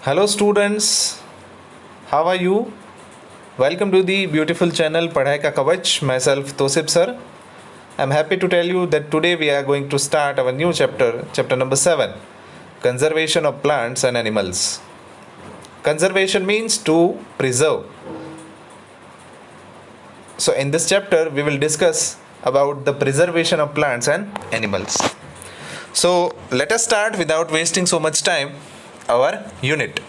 Hello students, how are you? Welcome to the beautiful channel Padhai Ka Kavach. Myself Tosip sir. I'm happy to tell you that today we are going to start our new chapter, chapter number 7, Conservation of Plants and Animals. Conservation means to preserve. So in this chapter we will discuss about the preservation of plants and animals. So let us start without wasting so much time our unit.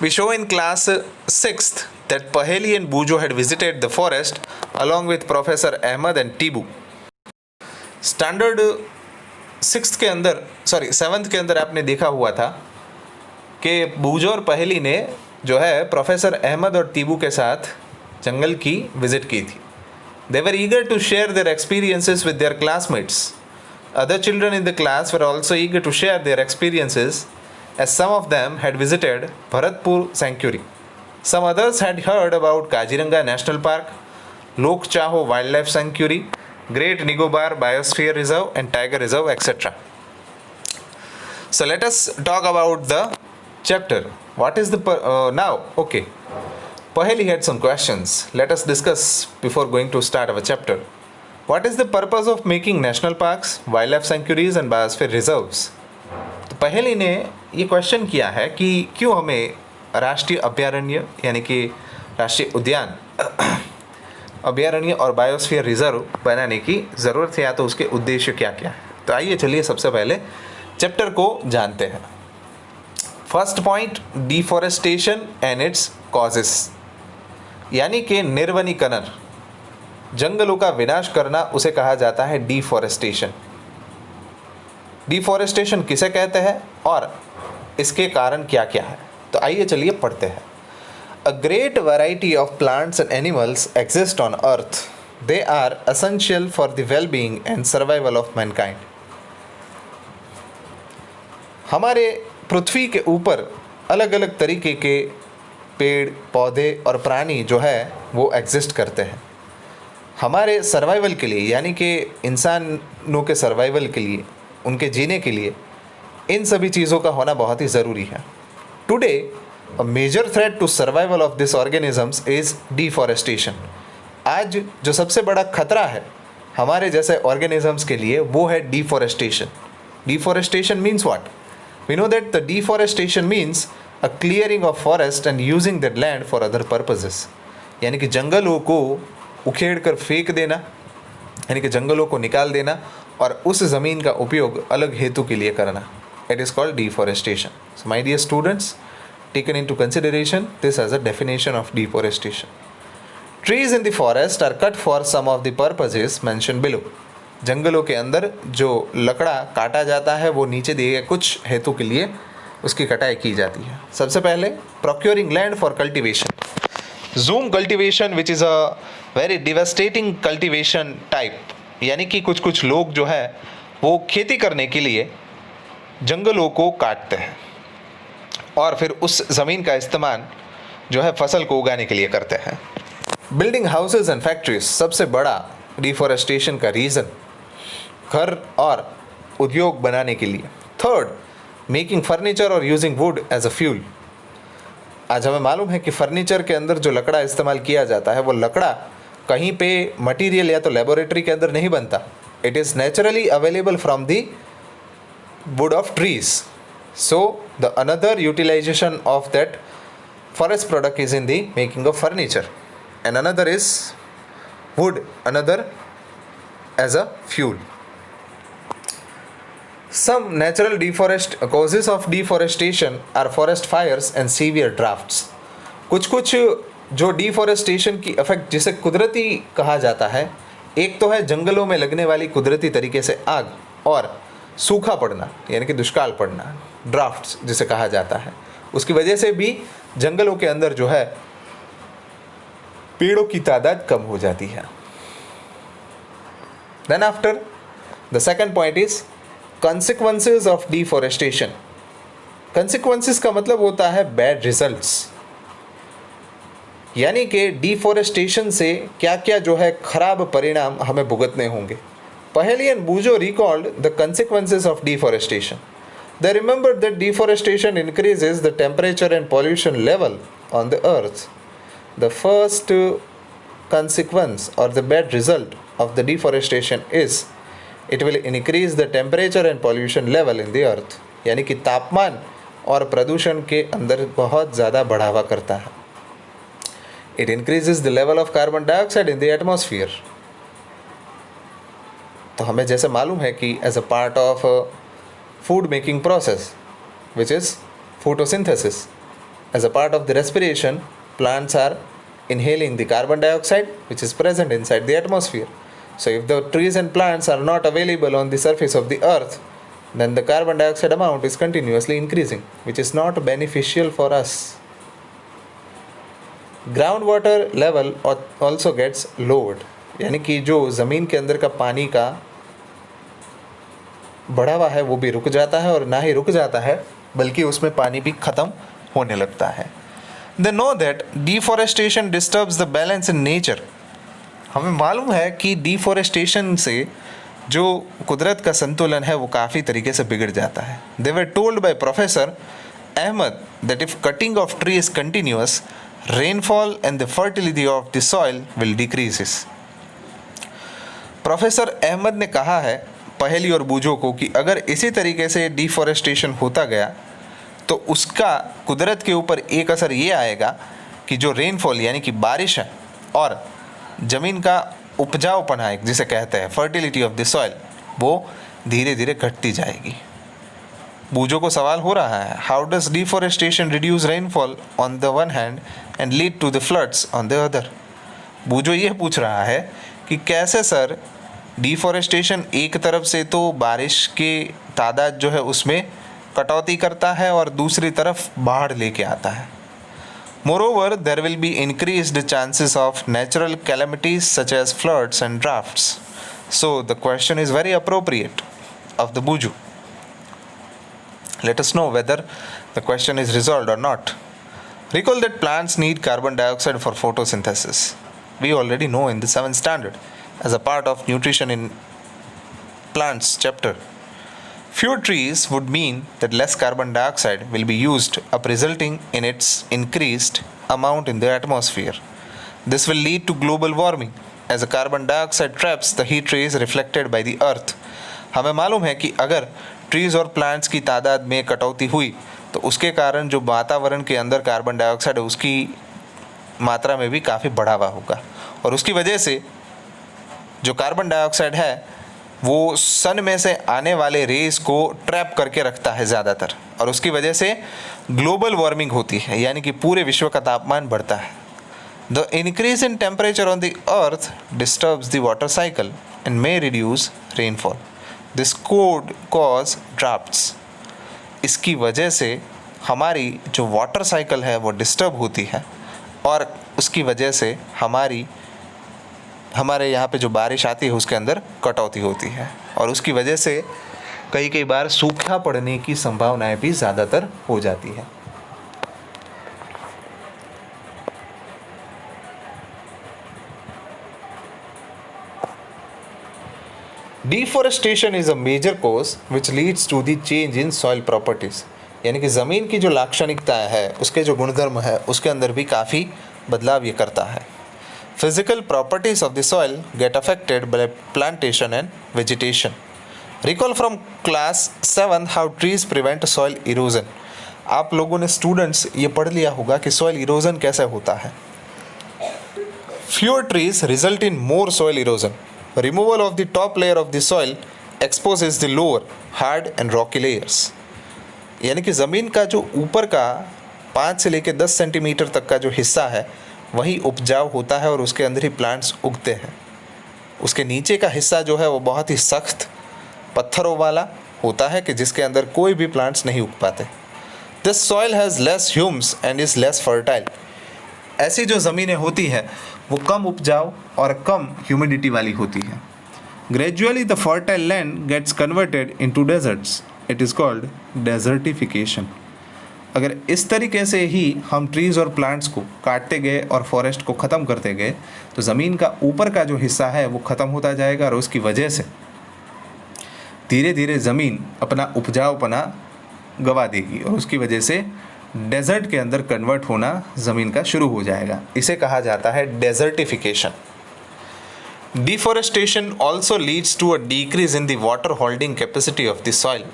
We show in class 6th that Paheli and Bujo had visited the forest along with Professor Ahmed and Tibu. Standard 7th के अंदर आपने देखा हुआ था कि बूजो और पहेली ने जो है प्रोफेसर अहमद और टीबू के साथ जंगल की विजिट की थी. They were eager to share their experiences with their classmates. Other children in the class were also eager to share their experiences, as some of them had visited Bharatpur Sanctuary. Some others had heard about Kaziranga National Park, Lok Chaho Wildlife Sanctuary, Great Nicobar Biosphere Reserve and Tiger Reserve, etc. So let us talk about the chapter. What is the now? Okay. Paheli had some questions. Let us discuss before going to start our chapter. What is the purpose of making national parks, wildlife sanctuaries and biosphere reserves? तो पहेली ने ये question किया है कि क्यों हमें राष्ट्रीय अभयारण्य यानी कि राष्ट्रीय उद्यान अभयारण्य और बायोस्फीयर रिजर्व बनाने की ज़रूरत है, या तो उसके उद्देश्य क्या क्या है. तो आइए चलिए सबसे पहले चैप्टर को जानते हैं. First point, deforestation and it's causes, यानी कि निर्वनीकरण, जंगलों का विनाश करना, उसे कहा जाता है डिफॉरेस्टेशन. डिफॉरेस्टेशन किसे कहते हैं और इसके कारण क्या क्या है, तो आइए चलिए पढ़ते हैं. A great variety of plants and animals exist on earth. They are essential for the well being and survival of mankind. हमारे पृथ्वी के ऊपर अलग अलग तरीके के पेड़ पौधे और प्राणी जो है वो एग्जिस्ट करते हैं. हमारे सर्वाइवल के लिए, यानी कि इंसानों के सर्वाइवल के लिए, उनके जीने के लिए इन सभी चीज़ों का होना बहुत ही ज़रूरी है. Today a major threat to survival of this organisms is deforestation. आज जो सबसे बड़ा खतरा है हमारे जैसे ऑर्गेनिजम्स के लिए वो है deforestation. Deforestation means what? We know that the deforestation means a clearing of forest and using that land for other purposes. यानी कि जंगलों को उखेड़ कर फेंक देना, यानी कि जंगलों को निकाल देना और उस ज़मीन का उपयोग अलग हेतु के लिए करना. It is called deforestation. So my dear students, taken into consideration this as a definition of deforestation. Trees in the forest are cut for some of the purposes mention below. जंगलों के अंदर जो लकड़ा काटा जाता है वो नीचे दिए गए कुछ हेतु के लिए उसकी कटाई की जाती है. सबसे पहले procuring land for cultivation. Zoom cultivation which is a very devastating cultivation type, यानी कि कुछ लोग जो है वो खेती करने के लिए जंगलों को काटते हैं और फिर उस ज़मीन का इस्तेमाल जो है फसल को उगाने के लिए करते हैं. बिल्डिंग हाउसेज एंड फैक्ट्रीज, सबसे बड़ा डिफॉरेस्टेशन का रीज़न घर और उद्योग बनाने के लिए. थर्ड, मेकिंग फर्नीचर और using wood as a fuel. आज हमें मालूम है कि फर्नीचर के अंदर जो लकड़ा इस्तेमाल किया जाता है वो लकड़ा कहीं पे मटेरियल या तो लेबोरेटरी के अंदर नहीं बनता. It is naturally available from the wood of trees. So the another utilization of that forest product is in the making of furniture, and another is wood, another as a fuel. Some natural causes of deforestation are forest fires and severe droughts. कुछ जो deforestation की effect जिसे कुदरती कहा जाता है, एक तो है जंगलों में लगने वाली कुदरती तरीके से आग और सूखा पड़ना यानी कि दुष्काल पड़ना, ड्राफ्ट्स जिसे कहा जाता है. उसकी वजह से भी जंगलों के अंदर जो है पेड़ों की तादाद कम हो जाती है. Then after the second point is consequences of deforestation. consequences का मतलब होता है बैड रिजल्ट्स, यानी कि डिफॉरेस्टेशन से क्या क्या जो है खराब परिणाम हमें भुगतने होंगे. Paheli and Bujo recalled the consequences of deforestation. They remembered that deforestation increases the temperature and pollution level on the earth. The first consequence or the bad result of the deforestation is it will increase the temperature and pollution level in the earth. यानी कि तापमान और प्रदूषण के अंदर बहुत ज़्यादा बढ़ावा करता है. It increases the level of carbon dioxide in the atmosphere. तो हमें जैसे मालूम है कि as a part of food making process, which is photosynthesis, as a part of the respiration, plants are inhaling the carbon dioxide which is present inside the atmosphere. So if the trees and plants are not available on the surface of the earth, then the carbon dioxide amount is continuously increasing, which is not beneficial for us. Groundwater level also gets lowered. यानी कि जो ज़मीन के अंदर का पानी का बढ़ावा है वो भी रुक जाता है, और ना ही रुक जाता है बल्कि उसमें पानी भी ख़त्म होने लगता है. They know that deforestation disturbs the balance in nature. हमें मालूम है कि डिफॉरेस्टेशन से जो कुदरत का संतुलन है वो काफ़ी तरीके से बिगड़ जाता है. They were told by Professor Ahmed that if cutting of tree is continuous, rainfall and the fertility of the soil will decreases. Professor Ahmad ने कहा है पहेली और बूझों को कि अगर इसी तरीके से डिफॉरेस्टेशन होता गया तो उसका कुदरत के ऊपर एक असर ये आएगा कि जो रेनफॉल यानी कि बारिश है और ज़मीन का उपजाऊपन है जिसे कहते हैं फर्टिलिटी ऑफ द सॉइल, वो धीरे धीरे घटती जाएगी. बूझों को सवाल हो रहा है, how does deforestation reduce rainfall on the one hand and lead to the floods on the other. बूझो ये पूछ रहा है कि कैसे सर डिफॉरेस्टेशन एक तरफ से तो बारिश की तादाद जो है उसमें कटौती करता है और दूसरी तरफ बाढ़ लेके आता है. Moreover there will be increased chances of natural calamities such as floods and droughts. So the question is very appropriate of the बूझो. Let us know whether the question is resolved or not. Recall that plants need carbon dioxide for photosynthesis. We already know in the 7th standard as a part of nutrition in plants chapter. Fewer trees would mean that less carbon dioxide will be used up, resulting in its increased amount in the atmosphere. This will lead to global warming as the carbon dioxide traps the heat rays reflected by the earth. हमें मालूम है कि अगर trees और plants की तादाद में कटौती हुई तो उसके कारण जो वातावरण के अंदर कार्बन डाइऑक्साइड है उसकी मात्रा में भी काफ़ी बढ़ावा होगा, और उसकी वजह से जो कार्बन डाइऑक्साइड है वो सन में से आने वाले रेस को ट्रैप करके रखता है ज़्यादातर, और उसकी वजह से ग्लोबल वार्मिंग होती है यानी कि पूरे विश्व का तापमान बढ़ता है. The increase in temperature on the earth disturbs the water cycle and may reduce rainfall. This code cause drafts. इसकी वजह से हमारी जो वाटर साइकिल है वो डिस्टर्ब होती है, और उसकी वजह से हमारे यहाँ पे जो बारिश आती है उसके अंदर कटौती होती है, और उसकी वजह से कई बार सूखा पड़ने की संभावनाएं भी ज़्यादातर हो जाती है. Deforestation is a major cause which leads to the change in soil properties. यानी कि ज़मीन की जो लाक्षणिकता है उसके जो गुणधर्म है उसके अंदर भी काफ़ी बदलाव ये करता है. Physical properties of the soil get affected by plantation and vegetation. Recall from class 7 how trees prevent soil erosion. आप लोगों ने स्टूडेंट्स ये पढ़ लिया होगा कि सॉइल इरोजन कैसे होता है. Fewer trees result in more soil erosion. Removal of the top layer of the soil exposes the lower hard and rocky layers. यानी कि ज़मीन का जो ऊपर का 5 से लेकर 10 सेंटीमीटर तक का जो हिस्सा है वही उपजाऊ होता है और उसके अंदर ही प्लांट्स उगते हैं. उसके नीचे का हिस्सा जो है वो बहुत ही सख्त पत्थरों वाला होता है कि जिसके अंदर कोई भी प्लांट्स नहीं उग पाते. This soil has less Hume's and is less fertile. ऐसी जो ज़मीनें होती हैं वो कम उपजाऊ और कम ह्यूमिडिटी वाली होती है. Gradually the fertile land gets converted into deserts. It is called desertification. अगर इस तरीके से ही हम ट्रीज़ और प्लांट्स को काटते गए और फॉरेस्ट को ख़त्म करते गए तो ज़मीन का ऊपर का जो हिस्सा है वो ख़त्म होता जाएगा, और उसकी वजह से धीरे धीरे ज़मीन अपना उपजाऊपना गवा देगी और उसकी वजह से डेजर्ट के अंदर कन्वर्ट होना ज़मीन का शुरू हो जाएगा। इसे कहा जाता है desertification. Deforestation also leads to a decrease in the water holding capacity of the soil.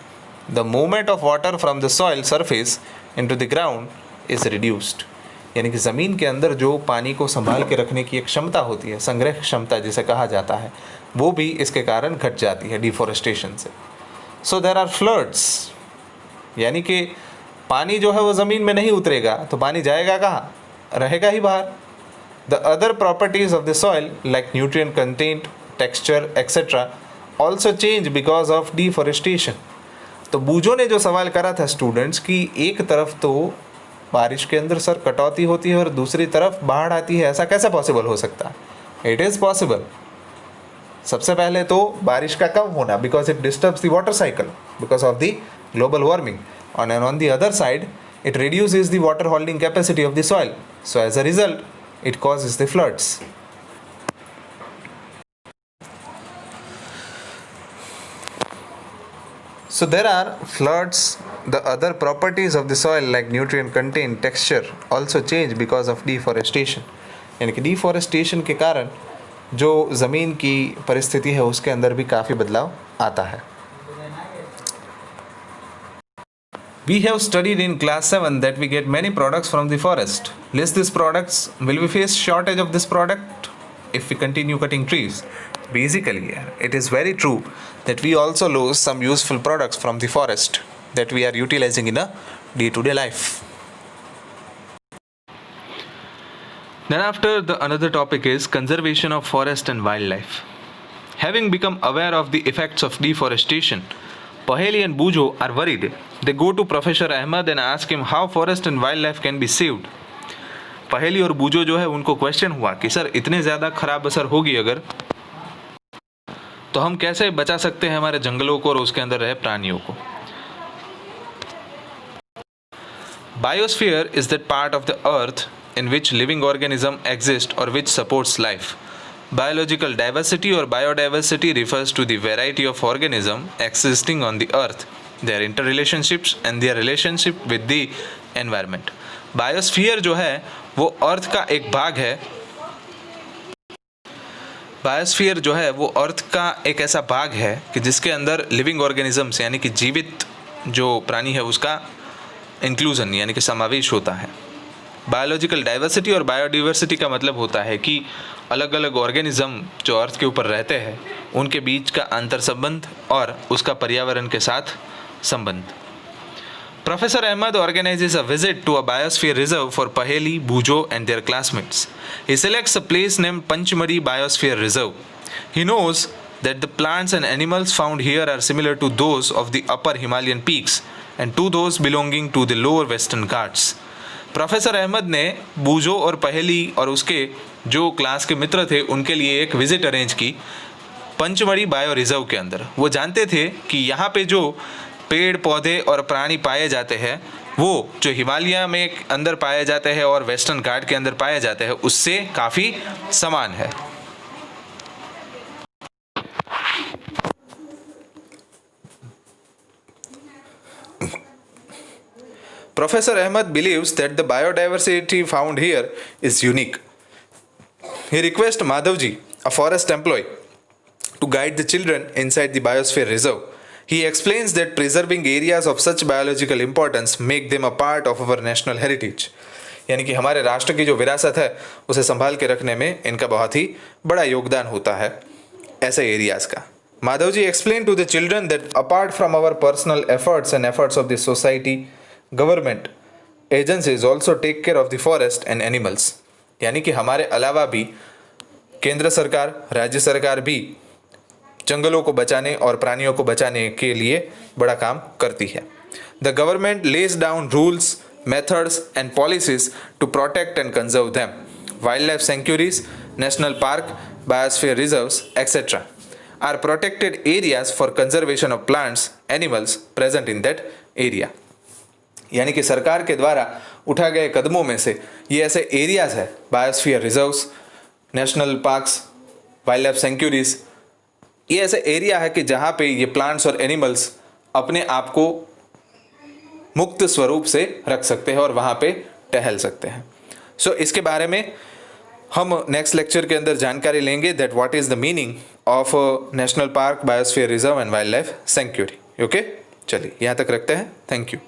The movement of water from the soil surface into the ground is reduced. यानी कि ज़मीन के अंदर जो पानी को संभाल के रखने की एक क्षमता होती है, संग्रह क्षमता जिसे कहा जाता है, वो भी इसके कारण घट जाती है डिफॉरेस्टेशन से। सो देयर आर फ्लड्स, यानी कि पानी जो है वो ज़मीन में नहीं उतरेगा तो पानी जाएगा कहाँ, रहेगा ही बाहर। The other properties of the soil like nutrient content, texture etcetera also change because of deforestation. तो बूजो ने जो सवाल करा था स्टूडेंट्स कि एक तरफ तो बारिश के अंदर सर कटौती होती है और दूसरी तरफ बाढ़ आती है, ऐसा कैसे पॉसिबल हो सकता है? It is possible. सबसे पहले तो बारिश का कम होना, because it disturbs the water cycle because of the global warming, and on the other side it reduces the water holding capacity of the soil, so as a result it causes the floods. So there are floods. The other properties of the soil like nutrient content, texture also change because of deforestation. यानी कि deforestation के कारण जो ज़मीन की परिस्थिति है उसके अंदर भी काफ़ी बदलाव आता है। We have studied in class 7 that we get many products from the forest. List these products. Will we face shortage of this product if we continue cutting trees? Basically, it is very true that we also lose some useful products from the forest that we are utilizing in a day-to-day life. Then after another topic is conservation of forest and wildlife. Having become aware of the effects of deforestation, Paheli and Bujo are worried. They go to Professor Ahmed and ask him how forest and wildlife can be saved. पहेली और बूजो जो है उनको question हुआ कि sir इतने ज़्यादा खराब असर होगी अगर, तो हम कैसे बचा सकते हैं हमारे जंगलों को और उसके अंदर रहे प्राणियों को। Biosphere is that part of the earth in which living organism exist or which supports life. Biological diversity or biodiversity refers to the variety of organism existing on the earth, their interrelationships and their relationship with the environment. Biosphere जो है वो अर्थ का एक भाग है। Biosphere जो है वो अर्थ का एक ऐसा भाग है कि जिसके अंदर लिविंग ऑर्गेनिजम्स यानी कि जीवित जो प्राणी है उसका इंक्लूजन यानी कि समावेश होता है। बायोलॉजिकल डाइवर्सिटी और बायोडिवर्सिटी का मतलब होता है कि अलग अलग ऑर्गेनिज्म जो अर्थ के ऊपर रहते हैं उनके बीच का अंतर संबंध और उसका पर्यावरण के साथ संबंध। Professor Ahmed organizes a visit to a biosphere reserve for Paheli, Bujo and their classmates. He selects a place named Panchmari Biosphere Reserve. He knows that the plants and animals found here are similar to those of the upper Himalayan peaks and to those belonging to the lower western Ghats. Professor Ahmad ने बूजो और पहेली और उसके जो class के मित्र थे उनके लिए एक विजिट अरेंज की पंचमढ़ी बायो रिजर्व के अंदर। वो जानते थे कि यहाँ पे जो पेड़ पौधे और प्राणी पाए जाते हैं वो जो हिमालय में अंदर पाए जाते हैं और वेस्टर्न घाट के अंदर पाए जाते हैं उससे काफ़ी समान है। Professor Ahmed believes that the biodiversity found here is unique. He requests Madhavji, a forest employee, to guide the children inside the biosphere reserve. He explains that preserving areas of such biological importance make them a part of our national heritage. यानी कि हमारे राष्ट्र की जो विरासत है उसे संभाल के रखने में इनका बहुत ही बड़ा योगदान होता है ऐसे एरियाज का। Madhavji explained to the children that apart from our personal efforts and efforts of the society, government agencies also take care of the forest and animals. यानी कि हमारे अलावा भी केंद्र सरकार, राज्य सरकार भी जंगलों को बचाने और प्राणियों को बचाने के लिए बड़ा काम करती है। The government lays down rules, methods and policies to protect and conserve them. Wildlife sanctuaries, national park, biosphere reserves etcetera are protected areas for conservation of plants, animals present in that area. यानी कि सरकार के द्वारा उठाए गए कदमों में से ये ऐसे एरियाज़ है, biosphere reserves, national parks, wild life sanctuaries, ये ऐसे एरिया है कि जहाँ पे ये प्लांट्स और एनिमल्स अपने आप को मुक्त स्वरूप से रख सकते हैं और वहाँ पे टहल सकते हैं। सो इसके बारे में हम नेक्स्ट लेक्चर के अंदर जानकारी लेंगे that what is the meaning of national park, biosphere reserve and wild life sanctuary. Okay, चलिए यहाँ तक रखते हैं। Thank you.